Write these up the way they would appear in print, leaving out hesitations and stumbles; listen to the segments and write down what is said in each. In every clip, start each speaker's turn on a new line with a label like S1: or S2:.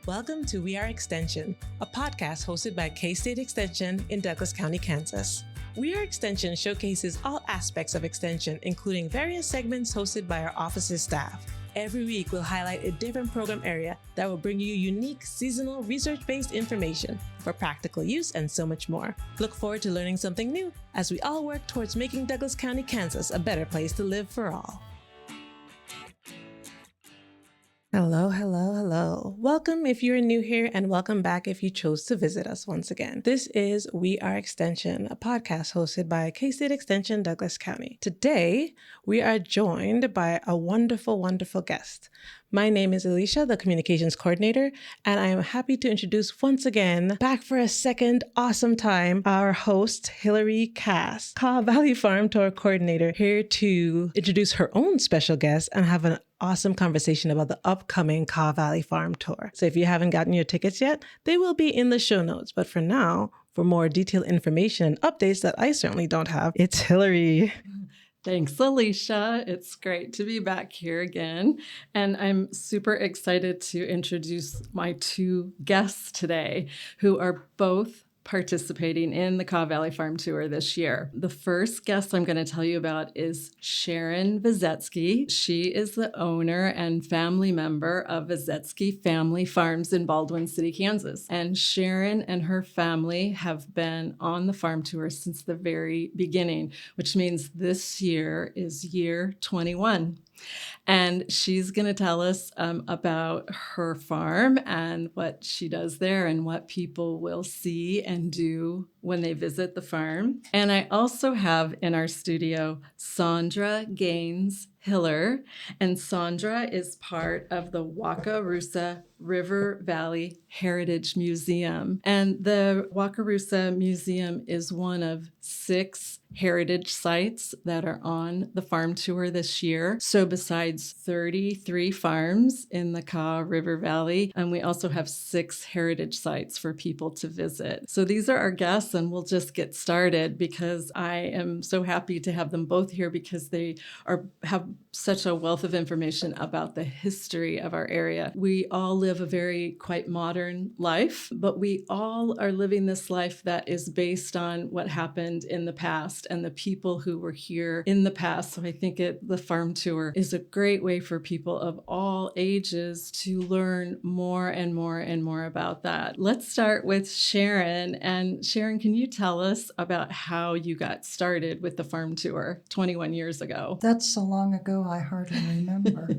S1: Welcome to We Are Extension, a podcast hosted by K-State Extension in Douglas County, Kansas. We Are Extension showcases all aspects of Extension, including various segments hosted by our office's staff. Every week, we'll highlight a different program area that will bring you unique, seasonal, research-based information for practical use and so much more. Look forward to learning something new as we all work towards making Douglas County, Kansas a better place to live for all. Hello. Welcome if you're new here, and welcome back if you chose to visit us once again. This is We Are Extension, a podcast hosted by K-State Extension, Douglas County. Today, we are joined by a wonderful guest. My name is Alicia, the Communications Coordinator, and I am happy to introduce once again, back for a second awesome time, our host, Hilary Kass, Kaw Valley Farm Tour Coordinator, here to introduce her own special guest and have an awesome conversation about the upcoming Kaw Valley Farm Tour. So if you haven't gotten your tickets yet, they will be in the show notes. But for now, for more detailed information and updates that I certainly don't have, it's Hilary.
S2: Thanks, Alicia. It's great to be back here again. And I'm super excited to introduce my two guests today who are both participating in the Kaw Valley Farm Tour this year. The first guest I'm going to tell you about is Sharon Vesecky. She is the owner and family member of Vesecky Family Farms in Baldwin City, Kansas. And Sharon and her family have been on the farm tour since the very beginning, which means this year is year 21. And she's going to tell us about her farm and what she does there and what people will see and do when they visit the farm. And I also have in our studio Saundra Hiller, and Saundra is part of the Wakarusa River Valley Heritage Museum. And the Wakarusa Museum is one of 6 heritage sites that are on the farm tour this year. So besides 33 farms in the Kaw River Valley, and we also have 6 heritage sites for people to visit. So these are our guests, and we'll just get started because I am so happy to have them both here because they have such a wealth of information about the history of our area. We all live a very quite modern life, but we all are living this life that is based on what happened in the past and the people who were here in the past. So I think the farm tour is a great way for people of all ages to learn more and more about that. Let's start with Sharon. And Sharon, can you tell us about how you got started with the farm tour 21 years ago?
S3: That's so long ago, I hardly remember.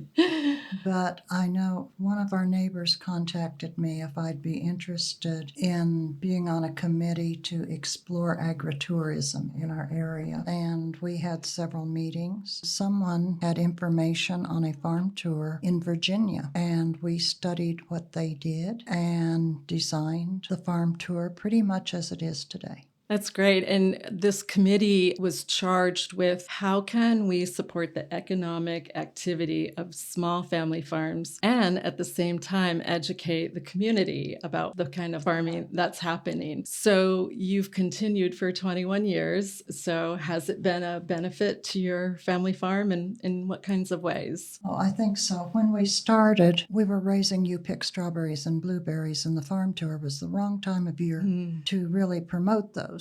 S3: But I know one of our neighbors contacted me if I'd be interested in being on a committee to explore agritourism in our area. And we had several meetings. Someone had information on a farm tour in Virginia, and we studied what they did and designed the farm tour pretty much as it is today.
S2: That's great. And this committee was charged with how can we support the economic activity of small family farms and at the same time educate the community about the kind of farming that's happening. So you've continued for 21 years. So has it been a benefit to your family farm and in what kinds of ways?
S3: Oh, I think so. When we started, we were raising you-pick strawberries and blueberries, and the farm tour was the wrong time of year to really promote those.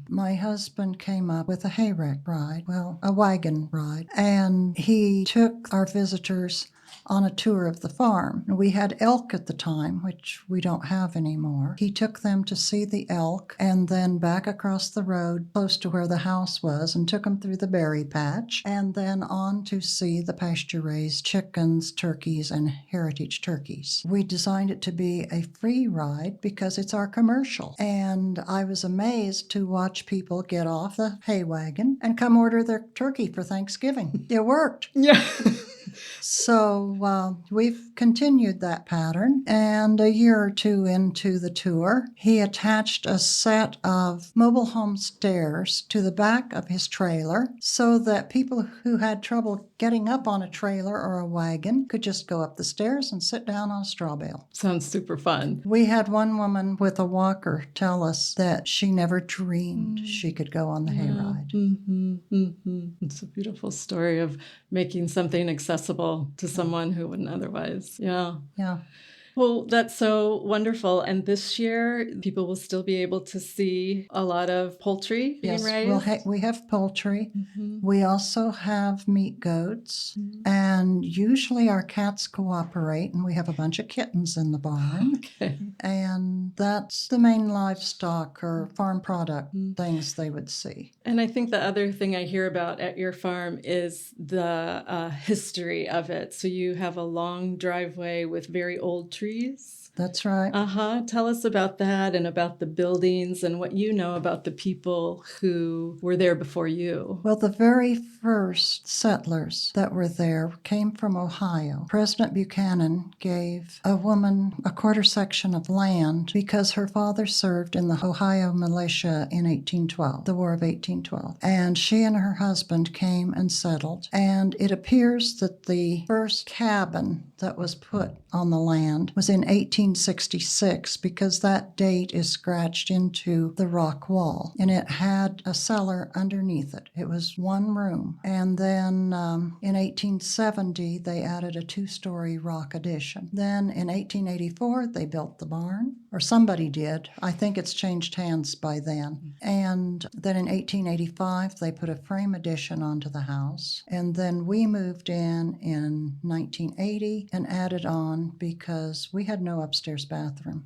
S3: My husband came up with a hayrack ride, a wagon ride, and he took our visitors on a tour of the farm. We had elk at the time, which we don't have anymore. He took them to see the elk and then back across the road close to where the house was and took them through the berry patch and then on to see the pasture-raised chickens, turkeys, and heritage turkeys. We designed it to be a free ride because it's our commercial. And I was amazed to watch people get off the hay wagon and come order their turkey for Thanksgiving. It worked.
S2: Yeah.
S3: So we've continued that pattern, and a year or two into the tour, he attached a set of mobile home stairs to the back of his trailer so that people who had trouble getting up on a trailer or a wagon could just go up the stairs and sit down on a straw bale.
S2: Sounds super fun.
S3: We had one woman with a walker tell us that she never dreamed she could go on the hayride.
S2: It's a beautiful story of making something accessible to someone who wouldn't otherwise. Yeah. Well, that's so wonderful. And this year, people will still be able to see a lot of poultry being
S3: Yes,
S2: raised.
S3: we have poultry.
S2: Mhm.
S3: We also have meat goats. And usually our cats cooperate, and we have a bunch of kittens in the barn.
S2: Okay.
S3: And that's the main livestock or farm product things they would see.
S2: And I think the other thing I hear about at your farm is the history of it. So you have a long driveway with very old trees.
S3: That's right.
S2: Tell us about that and about the buildings and what you know about the people who were there before you.
S3: Well, the very first settlers that were there came from Ohio. President Buchanan gave a woman a quarter section of land because her father served in the Ohio militia in 1812, the War of 1812. And she and her husband came and settled. And it appears that the first cabin that was put on the land was in 1866 because that date is scratched into the rock wall. And it had a cellar underneath it. It was one room. And then in 1870, they added a two-story rock addition. Then in 1884, they built the barn, or somebody did. I think it's changed hands by then. And then in 1885, they put a frame addition onto the house. And then we moved in 1980 and added on because we had no upstairs bathroom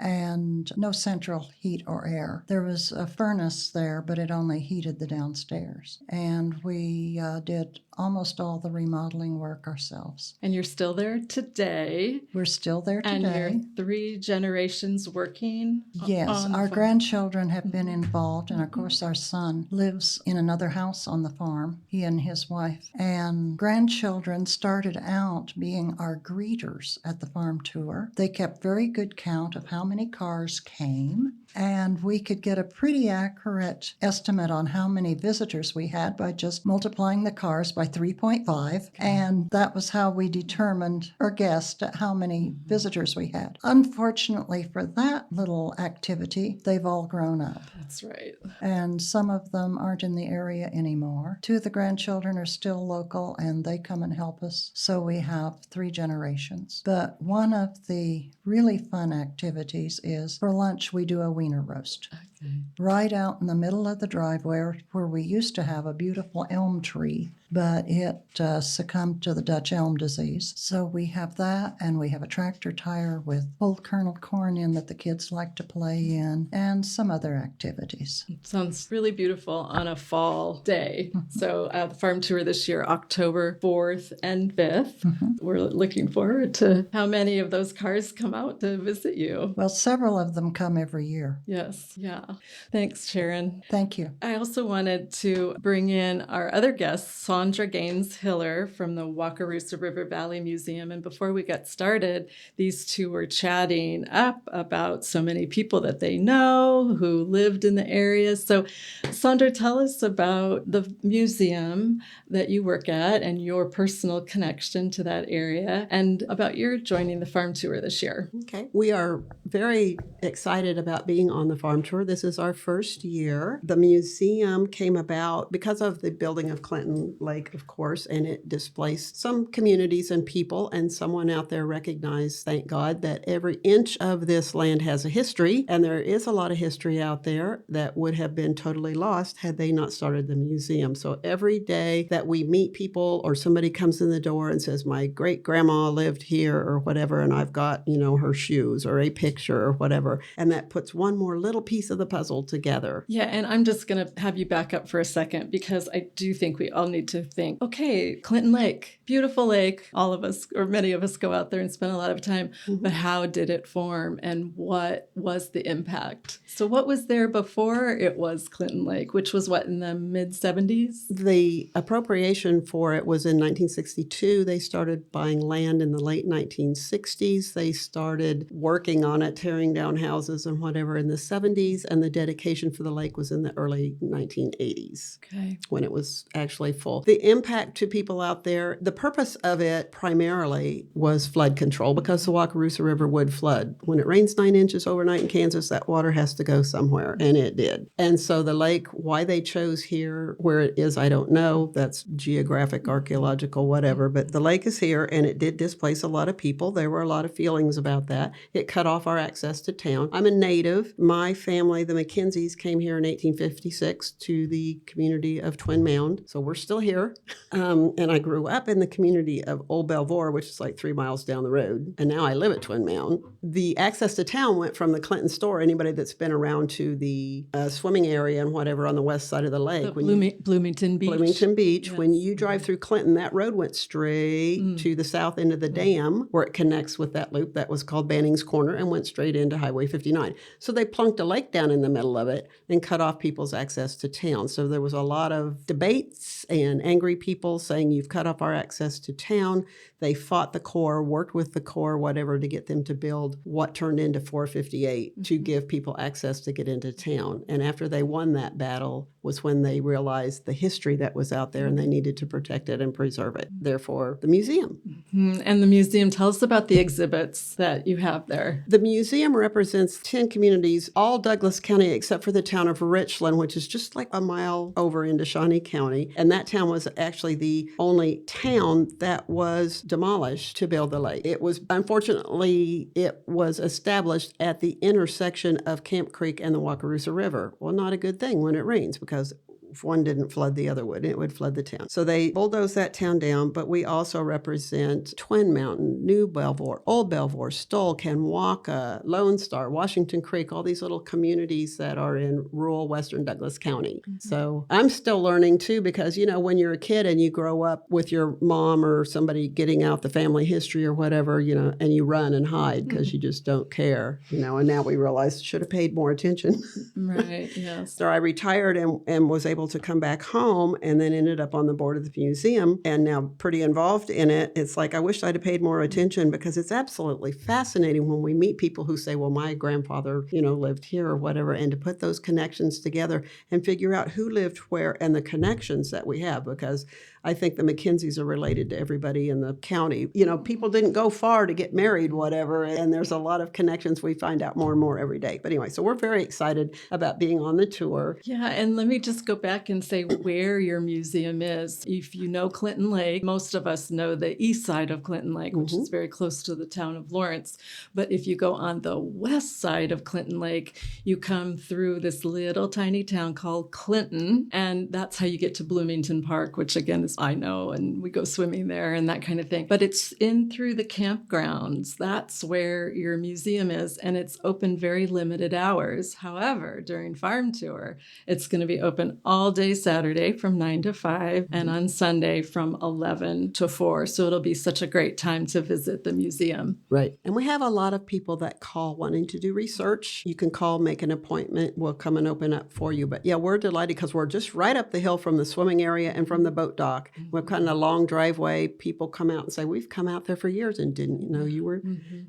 S3: and no central heat or air. There was a furnace there, but it only heated the downstairs. And we did almost all the remodeling work ourselves.
S2: And you're still there today.
S3: We're still there today.
S2: And you're 3 generations working.
S3: Yes,
S2: on the
S3: our
S2: farm.
S3: grandchildren have been involved, and of course our son lives in another house on the farm, he and his wife. And grandchildren started out being our greeters at the farm tour. They kept very good count of how many cars came, and we could get a pretty accurate estimate on how many visitors we had by just multiplying the cars by 3.5, and that was how we determined or guessed at how many visitors we had. Unfortunately for that little activity, they've all grown up.
S2: That's right.
S3: And some of them aren't in the area anymore. 2 of the grandchildren are still local, and they come and help us. So we have 3 generations. But one of the really fun activities is for lunch, we do a wiener roast.
S2: Okay.
S3: Right out in the middle of the driveway where we used to have a beautiful elm tree, but it succumbed to the Dutch elm disease. So we have that, and we have a tractor tire with whole kernel corn in that the kids like to play in, and some other activities.
S2: It sounds really beautiful on a fall day. So the farm tour this year, October 4th and 5th. We're looking forward to how many of those cars come out to visit you.
S3: Well, several of them come every year.
S2: Yes. Yeah. Thanks, Sharon.
S3: Thank you.
S2: I also wanted to bring in our other guest, Saundra Hiller from the Wakarusa River Valley Museum. And before we got started, these two were chatting up about so many people that they know who lived in the area. So, Saundra, tell us about the museum that you work at and your personal connection to that area, and about your joining the farm tour this year.
S4: Okay. We are very excited about being on the farm tour. This is our first year. The museum came about because of the building of Clinton Lake, of course, and it displaced some communities and people, and someone out there recognized, thank God, that every inch of this land has a history, and there is a lot of history out there that would have been totally lost had they not started the museum. So every day that we meet people or somebody comes in the door and says, my great grandma lived here or whatever, and I've got, her shoes or a picture or whatever, and that puts one more little piece of the puzzle together.
S2: Yeah, and I'm just going to have you back up for a second, because I do think we all need to think, okay, Clinton Lake, beautiful lake. All of us, or many of us, go out there and spend a lot of time, but how did it form and what was the impact? So what was there before it was Clinton Lake, which was what, in the mid-70s?
S4: The appropriation for it was in 1962. They started buying land in the late 1960s. They started working on at tearing down houses and whatever in the 70s, and the dedication for the lake was in the early 1980s.
S2: Okay.
S4: When it was actually full. The impact to people out there, the purpose of it primarily was flood control because the Wakarusa River would flood. When it rains 9 inches overnight in Kansas, that water has to go somewhere, and it did. And so the lake, why they chose here, where it is, I don't know. That's geographic, archaeological, whatever. But the lake is here, and it did displace a lot of people. There were a lot of feelings about that. It cut off our access to town. I'm a native. My family, the McKenzies, came here in 1856 to the community of Twin Mound. So we're still here. And I grew up in the community of Old Belvoir, which is like 3 miles down the road. And now I live at Twin Mound. The access to town went from the Clinton store. Anybody that's been around to the swimming area and whatever on the west side of the lake.
S2: Bloomington Beach.
S4: Bloomington Beach.
S2: Yes.
S4: When you drive through Clinton, that road went straight to the south end of the dam where it connects with that loop that was called Banning's Corner and went straight into Highway 59. So they plunked a lake down in the middle of it and cut off people's access to town. So there was a lot of debates and angry people saying you've cut off our access to town. They fought the Corps, worked with the Corps, whatever, to get them to build what turned into 458 to give people access to get into town. And after they won that battle was when they realized the history that was out there and they needed to protect it and preserve it. Therefore, the museum.
S2: And the museum, tell us about the exhibits that you have there.
S4: The museum represents 10 communities, all Douglas County except for the town of Richland, which is just like a mile over into Shawnee County. And that town was actually the only town that was demolished to build the lake. It was, unfortunately, it was established at the intersection of Camp Creek and the Wakarusa River. Well, not a good thing when it rains because if one didn't flood, the other would. It would flood the town. So they bulldozed that town down, but we also represent Twin Mountain, New Belvoir, Old Belvoir, Stoll, Kanwaka, Lone Star, Washington Creek, all these little communities that are in rural western Douglas County. So I'm still learning too because, when you're a kid and you grow up with your mom or somebody getting out the family history or whatever, and you run and hide because you just don't care, and now we realize should have paid more attention.
S2: Right, yes.
S4: So I retired and was able to come back home and then ended up on the board of the museum and now pretty involved in it. It's like I wish I'd have paid more attention because it's absolutely fascinating when we meet people who say, well, my grandfather, lived here or whatever, and to put those connections together and figure out who lived where and the connections that we have because I think the McKenzies are related to everybody in the county. People didn't go far to get married, whatever, and there's a lot of connections we find out more and more every day. But anyway, so we're very excited about being on the tour.
S2: Yeah, and let me just go back and say where your museum is. If you know Clinton Lake, most of us know the east side of Clinton Lake, which is very close to the town of Lawrence. But if you go on the west side of Clinton Lake, you come through this little tiny town called Clinton, and that's how you get to Bloomington Park, which again is I know, and we go swimming there and that kind of thing. But it's in through the campgrounds. That's where your museum is, and it's open very limited hours. However, during Farm Tour, it's going to be open all day Saturday from 9 to 5 and on Sunday from 11 to 4. So it'll be such a great time to visit the museum.
S4: Right. And we have a lot of people that call wanting to do research. You can call, make an appointment. We'll come and open up for you. But yeah, we're delighted because we're just right up the hill from the swimming area and from the boat dock. We've got a long driveway. People come out and say, we've come out there for years and didn't know you were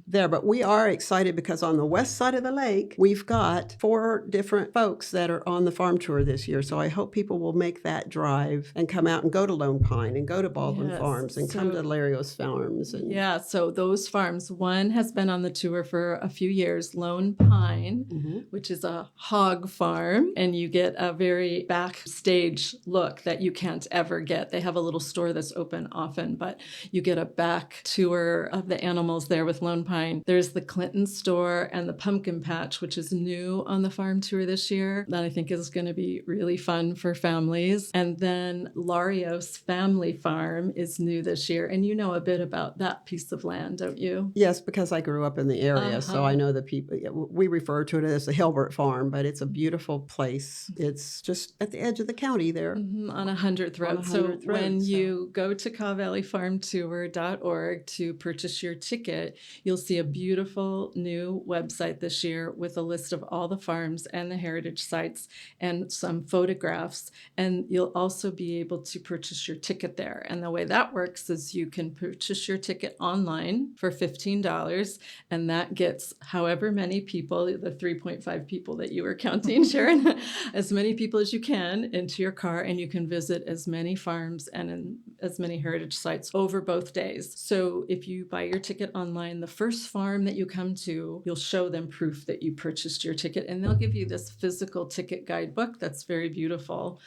S4: there. But we are excited because on the west side of the lake, we've got 4 different folks that are on the farm tour this year. So I hope people will make that drive and come out and go to Lone Pine and go to Baldwin Farms and come to Larios Farms. And
S2: yeah, so those farms, one has been on the tour for a few years, Lone Pine, which is a hog farm, and you get a very backstage look that you can't ever get. They have a little store that's open often, but you get a back tour of the animals there with Lone Pine. There's the Clinton store and the pumpkin patch, which is new on the farm tour this year. That I think is going to be really fun for families. And then Larios Family Farm is new this year. And you know a bit about that piece of land, don't you?
S4: Yes, because I grew up in the area, so I know the people. We refer to it as the Hilbert Farm, but it's a beautiful place. It's just at the edge of the county there.
S2: On 100th Road. So when you go to cahvalleyfarmtour.org to purchase your ticket, you'll see a beautiful new website this year with a list of all the farms and the heritage sites and some photographs. And you'll also be able to purchase your ticket there. And the way that works is you can purchase your ticket online for $15, and that gets however many people, the 3.5 people that you were counting, Sharon, as many people as you can into your car, and you can visit as many farms and as many heritage sites over both days. So if you buy your ticket online, the first farm that you come to, you'll show them proof that you purchased your ticket, and they'll give you this physical ticket guidebook that's very beautiful.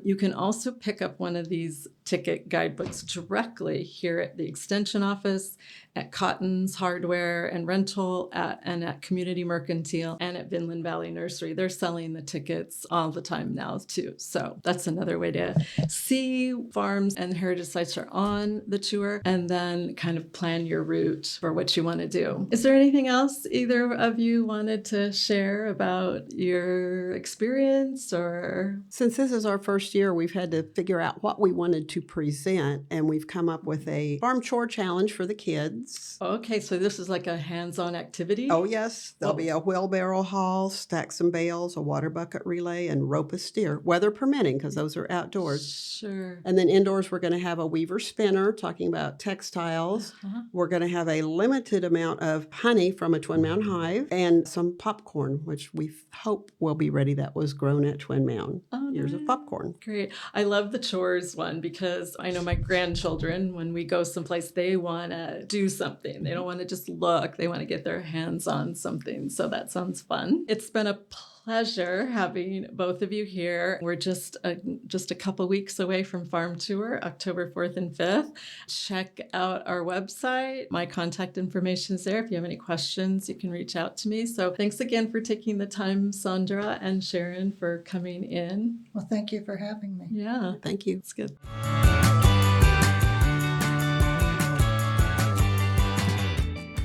S2: You can also pick up one of these ticket guidebooks directly here at the Extension office, at Cotton's Hardware and Rental, and at Community Mercantile, and at Vinland Valley Nursery. They're selling the tickets all the time now too. So that's another way to see farms and heritage sites are on the tour, and then kind of plan your route for what you want to do. Is there anything else either of you wanted to share about your experience? Or
S4: since this is our first year, we've had to figure out what we wanted to present, and we've come up with a farm chore challenge for the kids.
S2: Okay, so this is like a hands-on activity?
S4: Oh, yes. There'll be a wheelbarrow haul, stack some bales, a water bucket relay, and rope a steer, weather permitting, because those are outdoors.
S2: Sure.
S4: And then indoors, we're going to have a weaver spinner, talking about textiles. We're going to have a limited amount of honey from a Twin Mound hive and some popcorn, which we hope will be ready, that was grown at Twin Mound. Years of popcorn.
S2: Great. I love the chores one because I know my grandchildren, when we go someplace, they want to do something. They don't want to just look. They want to get their hands on something. So that sounds fun. It's been a pleasure having both of you here. We're just a couple weeks away from Farm Tour, October 4th and 5th. Check out our website. My contact information is there. If you have any questions, you can reach out to me. So thanks again for taking the time, Saundra and Sharon, for coming in.
S3: Well, thank you for having me.
S2: Yeah.
S4: Thank you.
S2: It's good.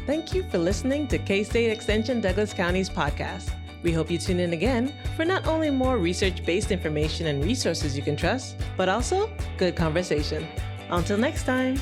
S1: Thank you for listening to K-State Extension Douglas County's podcast. We hope you tune in again for not only more research-based information and resources you can trust, but also good conversation. Until next time.